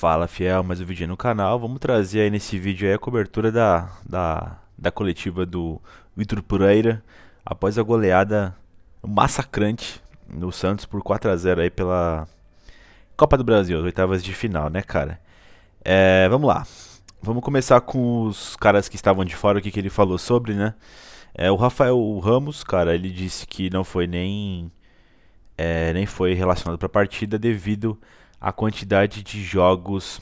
Fala, fiel, mais um vídeo aí no canal. Vamos trazer aí nesse vídeo aí a cobertura da coletiva do Vitor Pereira após a goleada massacrante no Santos por 4-0 aí pela Copa do Brasil, as oitavas de final, né, cara? Vamos lá. Vamos começar com os caras que estavam de fora, o que ele falou sobre, né? O Rafael Ramos, cara, ele disse que não foi nem foi relacionado para a partida devido à quantidade de jogos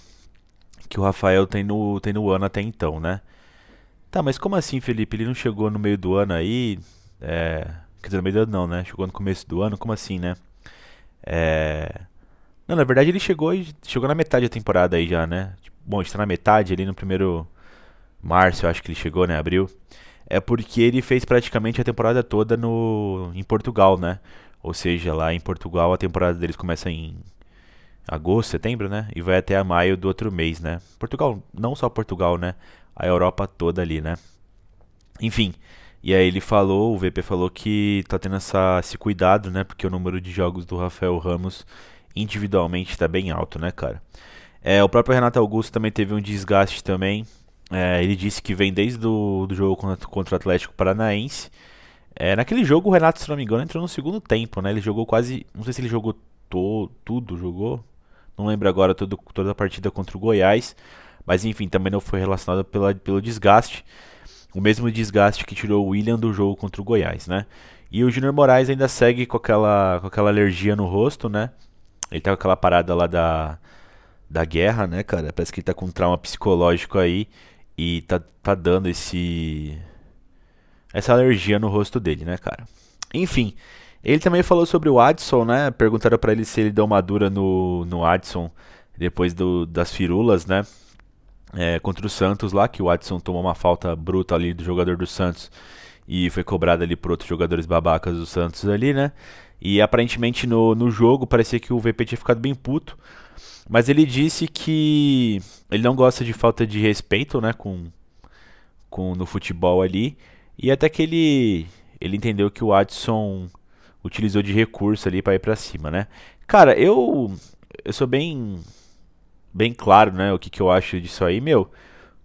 que o Rafael tem no ano até então, né? Tá, mas como assim, Felipe? Ele não chegou no meio do ano aí? Quer dizer, no meio do ano não, né? Chegou no começo do ano, como assim, né? É, Não, na verdade ele chegou na metade da temporada aí já, né? Bom, a gente tá na metade ali no primeiro março, eu acho que ele chegou, né? Abril. É porque ele fez praticamente a temporada toda em Portugal, né? Ou seja, lá em Portugal a temporada deles começa em agosto, setembro, né? E vai até a maio do outro mês, né? Portugal, não só Portugal, né? A Europa toda ali, né? Enfim, e aí ele falou, o VP falou que tá tendo esse cuidado, né? Porque o número de jogos do Rafael Ramos individualmente tá bem alto, né, cara? O próprio Renato Augusto também teve um desgaste também. Ele disse que vem desde do jogo contra o Atlético Paranaense. Naquele jogo o Renato, se não me engano, entrou no segundo tempo, né? Ele jogou quase, não sei se ele jogou tudo, jogou. Não lembro agora toda a partida contra o Goiás. Mas enfim, também não foi relacionado pelo desgaste. O mesmo desgaste que tirou o William do jogo contra o Goiás, né? E o Júnior Moraes ainda segue com aquela alergia no rosto, né? Ele tá com aquela parada lá da guerra, né, cara? Parece que ele tá com um trauma psicológico aí. E tá dando essa alergia no rosto dele, né, cara? Enfim, ele também falou sobre o Adson, né? Perguntaram pra ele se ele deu uma dura no Adson depois das firulas, né? Contra o Santos lá, que o Adson tomou uma falta bruta ali do jogador do Santos e foi cobrada ali por outros jogadores babacas do Santos ali, né? E aparentemente no jogo parecia que o VP tinha ficado bem puto, mas ele disse que ele não gosta de falta de respeito, né, no futebol ali, e até que ele entendeu que o Adson utilizou de recurso ali pra ir pra cima, né? Cara, eu sou bem claro, né, o que eu acho disso aí, meu.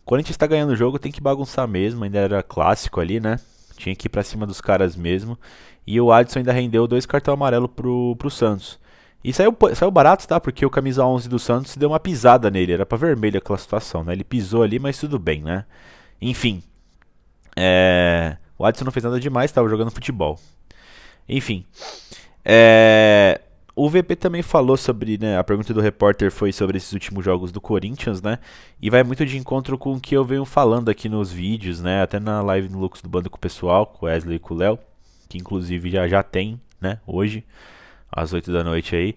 Quando a gente está ganhando o jogo, tem que bagunçar mesmo. Ainda era clássico ali, né? Tinha que ir pra cima dos caras mesmo. E o Adson ainda rendeu dois cartões amarelos pro Santos. E saiu barato, tá? Porque o camisa 11 do Santos deu uma pisada nele. Era pra vermelho aquela situação, né? Ele pisou ali, mas tudo bem, né? Enfim, o Adson não fez nada demais, tava jogando futebol. Enfim, é, o VP também falou sobre, né, a pergunta do repórter foi sobre esses últimos jogos do Corinthians, né? E vai muito de encontro com o que eu venho falando aqui nos vídeos, né? Até na live no Lux do Bando com o pessoal, com o Wesley e com o Léo, que inclusive já tem, né, hoje, às 8 da noite aí.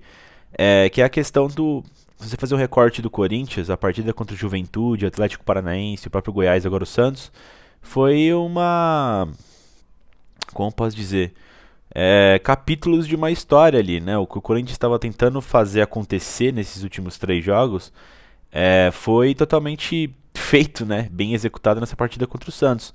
Que é a questão se você fazer um recorte do Corinthians, a partida contra o Juventude, Atlético Paranaense, o próprio Goiás, agora o Santos, foi uma. Como posso dizer? Capítulos de uma história ali, né? O que o Corinthians estava tentando fazer acontecer nesses últimos três jogos foi totalmente feito, né? Bem executado nessa partida contra o Santos,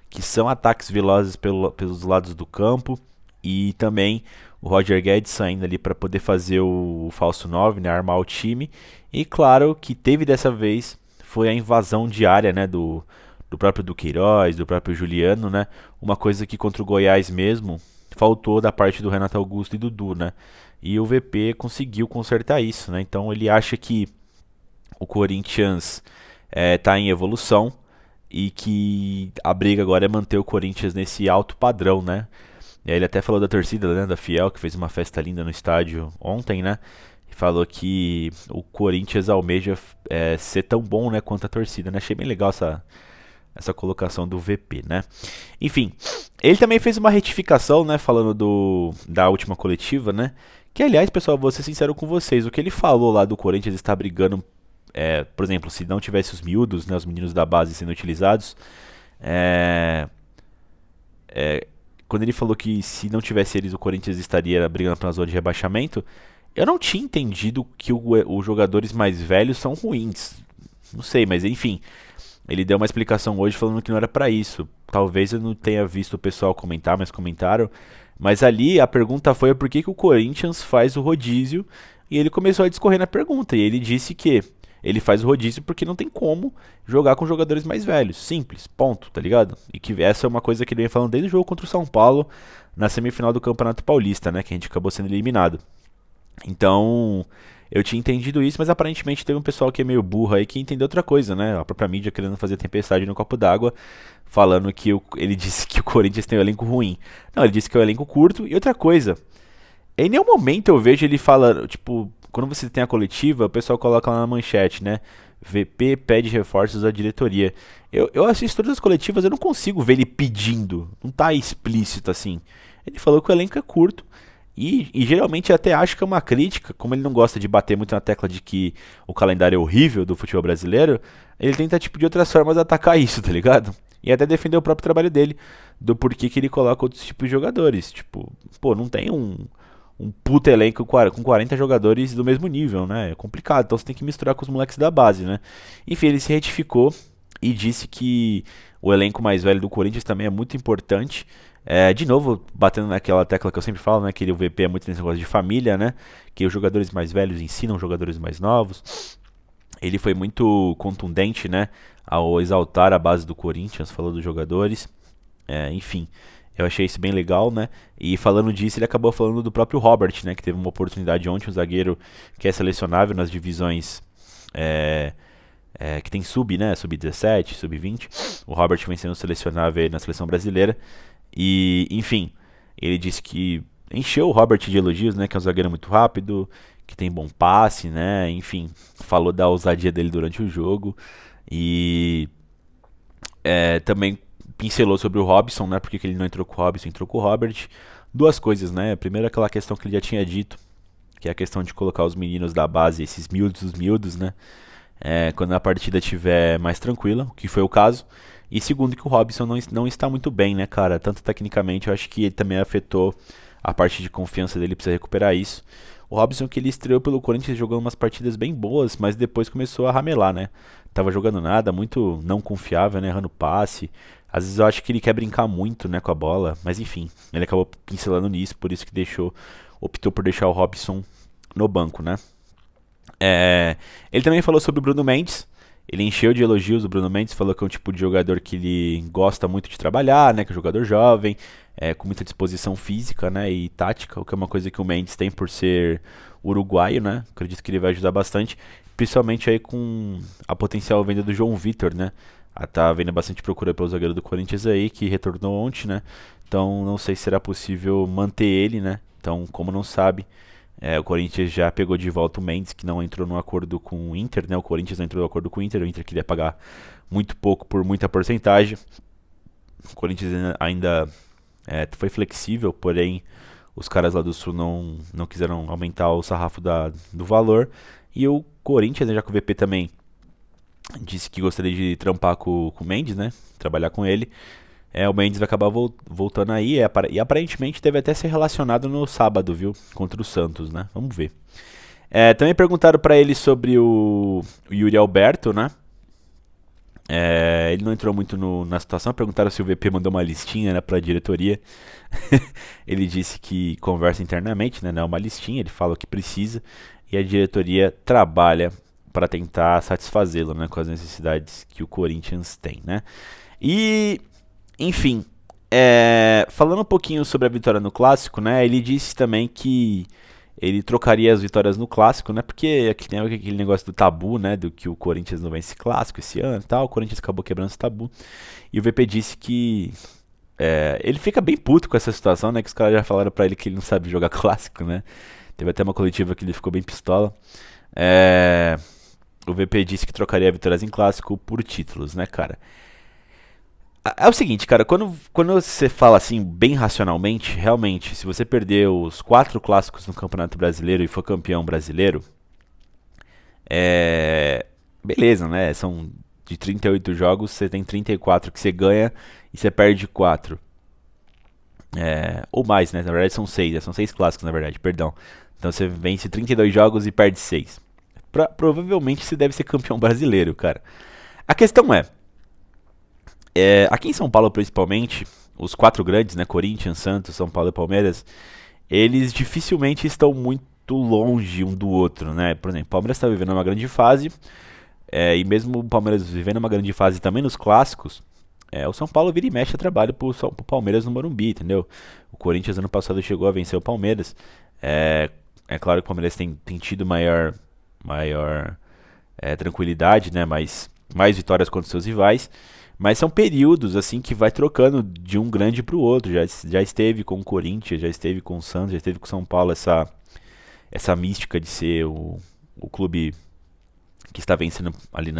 que são ataques velozes pelos lados do campo e também o Roger Guedes saindo ali para poder fazer o falso 9, né? Armar o time. E claro que teve dessa vez foi a invasão diária, né? Do próprio Duqueiroz, do próprio Juliano, né? Uma coisa que contra o Goiás mesmo faltou da parte do Renato Augusto e do Dudu, né? E o VP conseguiu consertar isso, né? Então ele acha que o Corinthians está em evolução e que a briga agora é manter o Corinthians nesse alto padrão, né? E aí ele até falou da torcida, né, da Fiel, que fez uma festa linda no estádio ontem, né? E falou que o Corinthians almeja ser tão bom, né, quanto a torcida, né? Achei bem legal essa colocação do VP, né? Enfim, ele também fez uma retificação, né, falando da última coletiva, né? Que, aliás, pessoal, vou ser sincero com vocês, o que ele falou lá do Corinthians estar brigando, por exemplo, se não tivesse os miúdos, né, os meninos da base sendo utilizados, é, quando ele falou que se não tivesse eles, o Corinthians estaria brigando pela zona de rebaixamento, eu não tinha entendido que os jogadores mais velhos são ruins. Não sei, mas enfim, ele deu uma explicação hoje falando que não era pra isso. Talvez eu não tenha visto o pessoal comentar, mas comentaram. Mas ali a pergunta foi por que o Corinthians faz o rodízio. E ele começou a discorrer na pergunta. E ele disse que ele faz o rodízio porque não tem como jogar com jogadores mais velhos. Simples, ponto, tá ligado? E que essa é uma coisa que ele vem falando desde o jogo contra o São Paulo na semifinal do Campeonato Paulista, né? Que a gente acabou sendo eliminado. Então, eu tinha entendido isso, mas aparentemente teve um pessoal que é meio burro aí que entendeu outra coisa, né? A própria mídia querendo fazer tempestade no copo d'água, falando que ele disse que o Corinthians tem um elenco ruim. Não, ele disse que é um elenco curto. E outra coisa, em nenhum momento eu vejo ele falando, tipo, quando você tem a coletiva, o pessoal coloca lá na manchete, né? VP pede reforços à diretoria. Eu assisto todas as coletivas, eu não consigo ver ele pedindo. Não tá explícito assim. Ele falou que o elenco é curto. E geralmente eu até acho que é uma crítica, como ele não gosta de bater muito na tecla de que o calendário é horrível do futebol brasileiro, ele tenta tipo de outras formas atacar isso, tá ligado? E até defender o próprio trabalho dele, do porquê que ele coloca outros tipos de jogadores. Tipo, pô, não tem um puta elenco com 40 jogadores do mesmo nível, né? É complicado, então você tem que misturar com os moleques da base, né? Enfim, ele se retificou e disse que o elenco mais velho do Corinthians também é muito importante. De novo, batendo naquela tecla que eu sempre falo, né? Que o VP é muito nesse negócio de família, né? Que os jogadores mais velhos ensinam os jogadores mais novos. Ele foi muito contundente, né? Ao exaltar a base do Corinthians, falou dos jogadores. Enfim, eu achei isso bem legal, né? E falando disso, ele acabou falando do próprio Robert, né? Que teve uma oportunidade ontem, um zagueiro que é selecionável nas divisões que tem sub, né? Sub-17, sub-20. O Robert vem sendo selecionável aí na seleção brasileira. E, enfim, ele disse que encheu o Robert de elogios, né? Que é um zagueiro muito rápido, que tem bom passe, né? Enfim, falou da ousadia dele durante o jogo. E também pincelou sobre o Robson, né? Porque que ele não entrou com o Robson, entrou com o Robert. Duas coisas, né? Primeiro aquela questão que ele já tinha dito, que é a questão de colocar os meninos da base, esses miúdos, né? Quando a partida estiver mais tranquila, o que foi o caso. E segundo, que o Robson não está muito bem, né, cara? Tanto tecnicamente, eu acho que ele também afetou a parte de confiança dele, precisa recuperar isso. O Robson, que ele estreou pelo Corinthians jogando umas partidas bem boas, mas depois começou a ramelar, né? Tava jogando nada, muito não confiável, né? Errando passe. Às vezes eu acho que ele quer brincar muito, né, com a bola, mas enfim, ele acabou pincelando nisso, por isso que optou por deixar o Robson no banco, né? Ele também falou sobre o Bruno Mendes. Ele encheu de elogios o Bruno Mendes, falou que é um tipo de jogador que ele gosta muito de trabalhar, né? Que é um jogador jovem, com muita disposição física, né? E tática, o que é uma coisa que o Mendes tem por ser uruguaio, né? Acredito que ele vai ajudar bastante, principalmente aí com a potencial venda do João Vitor, né? Tá havendo bastante procura pelo zagueiro do Corinthians aí, que retornou ontem, né? Então não sei se será possível manter ele, né? Então, como não sabe, o Corinthians já pegou de volta o Mendes, que não entrou no acordo com o Inter, né? O Corinthians não entrou no acordo com o Inter queria pagar muito pouco por muita porcentagem. O Corinthians ainda foi flexível, porém os caras lá do Sul não quiseram aumentar o sarrafo do valor. E o Corinthians, né, já que o VP também disse que gostaria de trampar com o Mendes, né? Trabalhar com ele. O Mendes vai acabar voltando aí e aparentemente deve até ser relacionado no sábado, viu? Contra o Santos, né? Vamos ver. Também perguntaram pra ele sobre o Yuri Alberto, né? Ele não entrou muito na situação. Perguntaram se o VP mandou uma listinha, né, pra diretoria. Ele disse que conversa internamente, né? Não é uma listinha, ele fala o que precisa. E a diretoria trabalha para tentar satisfazê-lo, né? Com as necessidades que o Corinthians tem, né? E... enfim, falando um pouquinho sobre a vitória no Clássico, né? Ele disse também que ele trocaria as vitórias no Clássico, né? Porque aqui tem aquele negócio do tabu, né? Do que o Corinthians não vence Clássico esse ano e tal. O Corinthians acabou quebrando esse tabu. E o VP disse que ele fica bem puto com essa situação, né? Que os caras já falaram pra ele que ele não sabe jogar Clássico, né? Teve até uma coletiva que ele ficou bem pistola. O VP disse que trocaria vitórias em Clássico por títulos, né, cara? É o seguinte, cara, quando você fala assim, bem racionalmente, realmente, se você perder os 4 clássicos no Campeonato Brasileiro e for campeão brasileiro, beleza, né? São de 38 jogos, você tem 34 que você ganha e você perde 4. Ou mais, né? Na verdade são 6, são 6 clássicos, na verdade, perdão. Então você vence 32 jogos e perde 6. Provavelmente você deve ser campeão brasileiro, cara. A questão aqui em São Paulo, principalmente, os 4 grandes, né, Corinthians, Santos, São Paulo e Palmeiras, eles dificilmente estão muito longe um do outro, né? Por exemplo, o Palmeiras está vivendo uma grande fase, E mesmo o Palmeiras vivendo uma grande fase também nos clássicos, o São Paulo vira e mexe a trabalho pro Palmeiras no Morumbi, entendeu? O Corinthians ano passado chegou a vencer o Palmeiras. É, é claro que o Palmeiras tem tido maior tranquilidade, né? Mais vitórias contra seus rivais. Mas são períodos assim que vai trocando de um grande para o outro. Já esteve com o Corinthians, já esteve com o Santos, já esteve com o São Paulo essa mística de ser o clube que está vencendo ali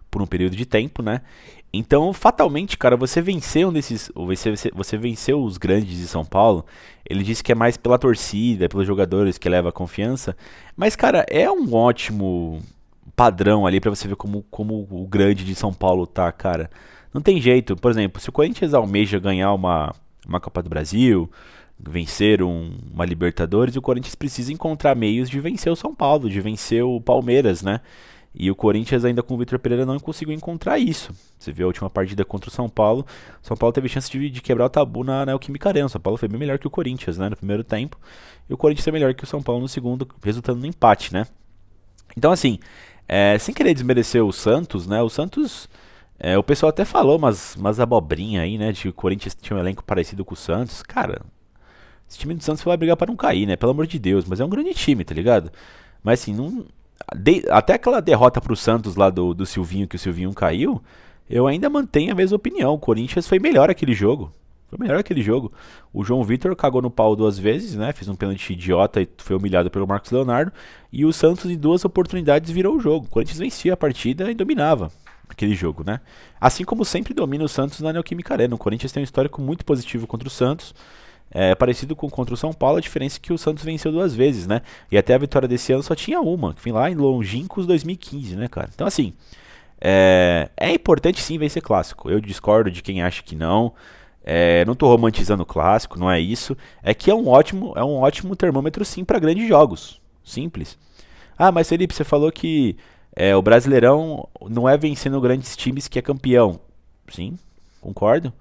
por um período de tempo, né? Então, fatalmente, cara, você venceu você venceu os grandes de São Paulo. Ele disse que é mais pela torcida, pelos jogadores que leva a confiança. Mas, cara, é um ótimo padrão ali pra você ver como o grande de São Paulo tá, cara. Não tem jeito. Por exemplo, se o Corinthians almeja ganhar uma Copa do Brasil, vencer uma Libertadores, o Corinthians precisa encontrar meios de vencer o São Paulo, de vencer o Palmeiras, né? E o Corinthians ainda com o Vitor Pereira não conseguiu encontrar isso. Você viu a última partida contra o São Paulo. O São Paulo teve chance de quebrar o tabu na Neoquímica Arena. O São Paulo foi bem melhor que o Corinthians, né, no primeiro tempo. E o Corinthians foi melhor que o São Paulo no segundo, resultando no empate, né? Então, assim, sem querer desmerecer o Santos, né? O Santos, o pessoal até falou umas abobrinha aí, né? De que o Corinthians tinha um elenco parecido com o Santos. Cara, esse time do Santos vai brigar pra não cair, né? Pelo amor de Deus. Mas é um grande time, tá ligado? Mas assim, não, até aquela derrota pro Santos lá do Silvinho, que o Silvinho caiu, eu ainda mantenho a mesma opinião. O Corinthians foi melhor aquele jogo. Foi melhor aquele jogo. O João Vitor cagou no pau duas vezes, né? Fez um pênalti idiota e foi humilhado pelo Marcos Leonardo. E o Santos, em duas oportunidades, virou o jogo. O Corinthians vencia a partida e dominava aquele jogo, né? Assim como sempre domina o Santos na Neoquímica Arena. O Corinthians tem um histórico muito positivo contra o Santos. Parecido com contra o São Paulo, a diferença é que o Santos venceu duas vezes, né? E até a vitória desse ano só tinha uma, que foi lá em longínquos 2015, né, cara? Então, assim, é importante sim vencer clássico. Eu discordo de quem acha que não. Não tô romantizando o clássico, não é isso. É que é um ótimo termômetro sim para grandes jogos. Simples. Ah, mas Felipe, você falou que o Brasileirão não é vencendo grandes times que é campeão. Sim, concordo.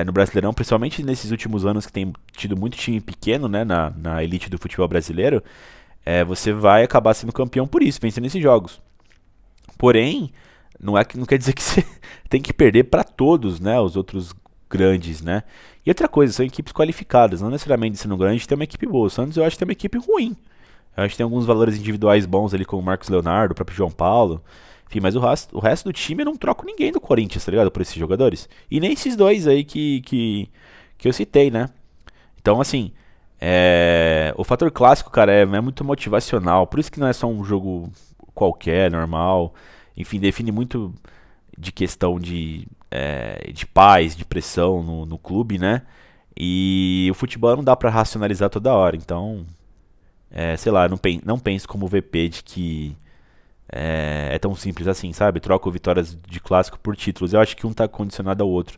No Brasileirão, principalmente nesses últimos anos que tem tido muito time pequeno, né, na elite do futebol brasileiro, você vai acabar sendo campeão por isso, vencendo esses jogos. Porém, não quer dizer que você tem que perder para todos, né, os outros grandes, né? E outra coisa, são equipes qualificadas, não necessariamente sendo grande tem uma equipe boa. O Santos eu acho que tem uma equipe ruim. Eu acho que tem alguns valores individuais bons ali, como o Marcos Leonardo, o próprio João Paulo. Enfim, mas o resto do time eu não troco ninguém do Corinthians, tá ligado? Por esses jogadores. E nem esses dois aí que eu citei, né? Então, assim, o fator clássico, cara, é muito motivacional. Por isso que não é só um jogo qualquer, normal. Enfim, define muito de questão de paz, de pressão no clube, né? E o futebol não dá pra racionalizar toda hora. Então, sei lá, não penso como VP de que é tão simples assim, sabe? Troco vitórias de clássico por títulos. Eu acho que um tá condicionado ao outro,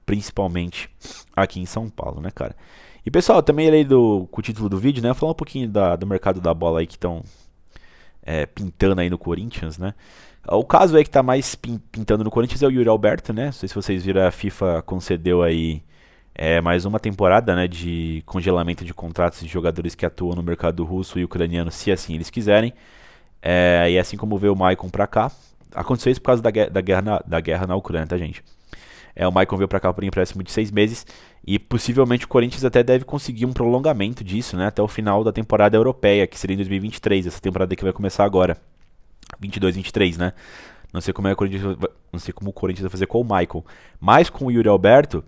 principalmente aqui em São Paulo, né, cara? E pessoal, também aí com o título do vídeo, né? Falar um pouquinho do mercado da bola aí que estão pintando aí no Corinthians, né? O caso aí que tá mais pintando no Corinthians é o Yuri Alberto, né? Não sei se vocês viram, a FIFA concedeu aí mais uma temporada, né, de congelamento de contratos de jogadores que atuam no mercado russo e ucraniano, se assim eles quiserem. E assim como veio o Maicon pra cá, aconteceu isso por causa da guerra na Ucrânia, tá, gente? O Maicon veio pra cá por empréstimo de 6 meses e possivelmente o Corinthians até deve conseguir um prolongamento disso, né, até o final da temporada europeia, que seria em 2023, essa temporada que vai começar agora, 22-23, né? Não sei como o Corinthians vai fazer com o Maicon, mas com o Yuri Alberto,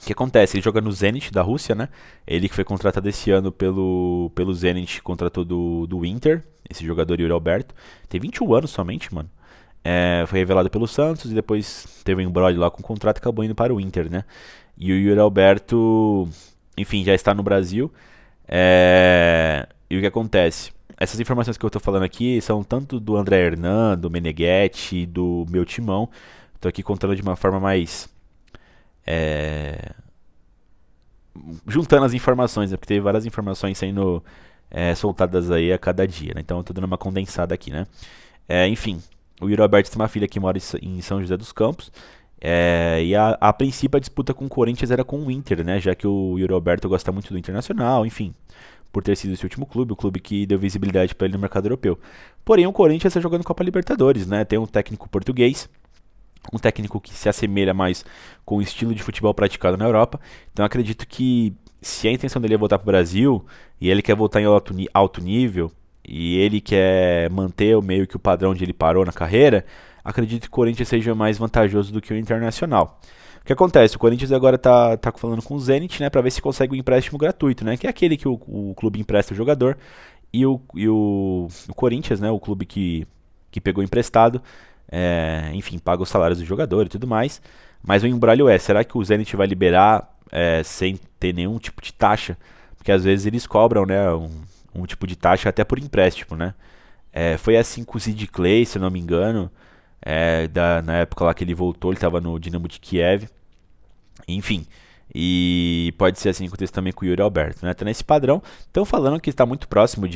o que acontece? Ele joga no Zenit da Rússia, né? Ele que foi contratado esse ano pelo Zenit, contratou do Inter, esse jogador Yuri Alberto. Tem 21 anos somente, mano. Foi revelado pelo Santos e depois teve um embrolho lá com o contrato e acabou indo para o Inter, né? E o Yuri Alberto, enfim, já está no Brasil. E o que acontece? Essas informações que eu tô falando aqui são tanto do André Hernan, do Meneghetti, do meu timão. Tô aqui contando de uma forma mais juntando as informações, né? Porque teve várias informações sendo soltadas aí a cada dia, né? Então eu tô dando uma condensada aqui, né? Enfim, o Yuri Alberto tem uma filha que mora em São José dos Campos. E a princípio a disputa com o Corinthians era com o Inter, né? Já que o Yuri Alberto gosta muito do Internacional, enfim. por ter sido esse último clube, o clube que deu visibilidade para ele no mercado europeu. Porém, o Corinthians está jogando Copa Libertadores, né? Tem um técnico português, um técnico que se assemelha mais com o estilo de futebol praticado na Europa. Então acredito que se a intenção dele é voltar para o Brasil e ele quer voltar em alto nível e ele quer manter meio que o padrão onde ele parou na carreira, acredito que o Corinthians seja mais vantajoso do que o Internacional. O que acontece? O Corinthians agora tá falando com o Zenit, né, para ver se consegue um empréstimo gratuito, né, que é aquele que o clube empresta o jogador e o Corinthians, né, o clube que pegou emprestado, enfim, paga os salários do jogador e tudo mais. Mas o embrólio será que o Zenit vai liberar sem ter nenhum tipo de taxa? Porque às vezes eles cobram, né, um tipo de taxa até por empréstimo, né? Foi assim com o Sid Clay, se eu não me engano, na época lá que ele voltou, ele estava no Dinamo de Kiev. Enfim, e pode ser assim acontecer também com o Yuri Alberto, né? Tá nesse padrão. Estão falando que está muito próximo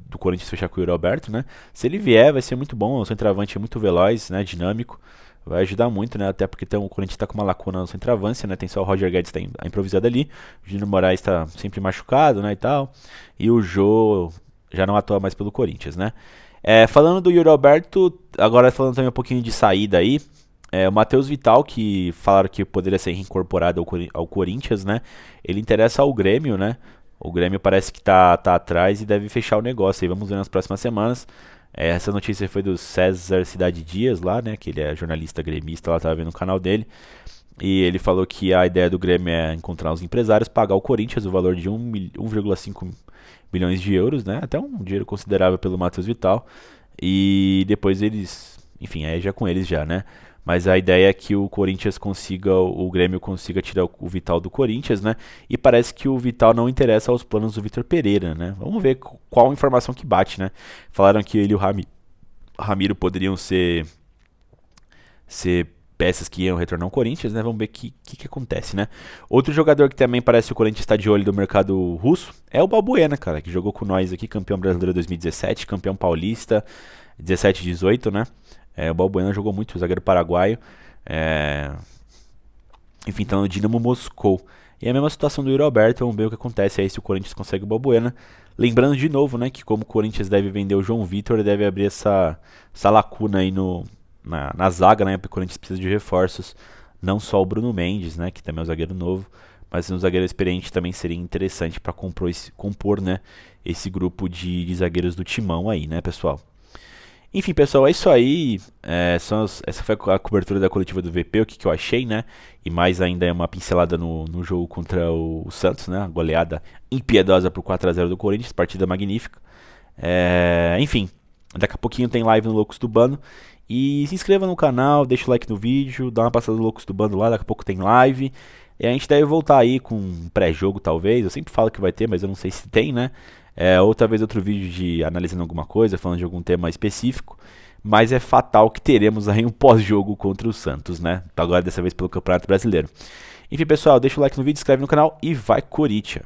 do Corinthians fechar com o Yuri Alberto, né? Se ele vier, vai ser muito bom. O centroavante é muito veloz, né? Dinâmico. Vai ajudar muito, né? Até porque o Corinthians está com uma lacuna na centroavância, né? Tem só o Roger Guedes tá improvisado ali. O Júnior Moraes está sempre machucado, né? E tal. E o Jô já não atua mais pelo Corinthians, né? Falando do Yuri Alberto, agora falando também um pouquinho de saída aí. O Matheus Vital, que falaram que poderia ser reincorporado ao Corinthians, né? Ele interessa ao Grêmio, né? O Grêmio parece que tá atrás e deve fechar o negócio aí. Vamos ver nas próximas semanas. Essa notícia foi do César Cidade Dias lá, né? Que ele é jornalista gremista, lá tava vendo no canal dele. E ele falou que a ideia do Grêmio é encontrar os empresários, pagar ao Corinthians o valor de 1,5 milhões de euros, né? Até um dinheiro considerável pelo Matheus Vital. E depois eles, enfim, é já com eles já, né? Mas a ideia é que o Grêmio consiga tirar o Vital do Corinthians, né? E parece que o Vital não interessa aos planos do Vitor Pereira, né? Vamos ver qual informação que bate, né? Falaram que ele e o Ramiro poderiam ser peças que iam retornar ao Corinthians, né? Vamos ver o que acontece, né? Outro jogador que também parece que o Corinthians está de olho do mercado russo é o Balbuena, cara, que jogou com nós aqui, campeão brasileiro 2017, campeão paulista 17 e 18, né? O Balbuena jogou muito, o zagueiro paraguaio. Enfim, tá no Dinamo Moscou. E é a mesma situação do Yuri Alberto, vamos ver o que acontece aí se o Corinthians consegue o Balbuena. Lembrando de novo, né, que como o Corinthians deve vender o João Vitor, deve abrir essa lacuna aí na zaga, né, porque o Corinthians precisa de reforços. Não só o Bruno Mendes, né, que também é um zagueiro novo, mas um zagueiro experiente também seria interessante para compor, né, esse grupo de zagueiros do Timão aí, né, pessoal. Enfim, pessoal, é isso aí. Essa foi a cobertura da coletiva do VP, o que eu achei, né? E mais ainda é uma pincelada no jogo contra o Santos, né? A goleada impiedosa por 4-0 do Corinthians, partida magnífica. Enfim, daqui a pouquinho tem live no Loucos do Bando. E se inscreva no canal, deixa o like no vídeo, dá uma passada no Loucos do Bando lá, daqui a pouco tem live. E a gente deve voltar aí com um pré-jogo, talvez. Eu sempre falo que vai ter, mas eu não sei se tem, né? Ou talvez outro vídeo de analisando alguma coisa, falando de algum tema específico. Mas é fatal que teremos aí um pós-jogo contra o Santos, né? Então agora dessa vez pelo Campeonato Brasileiro. Enfim, pessoal, deixa o like no vídeo, inscreve no canal e vai Corinthians!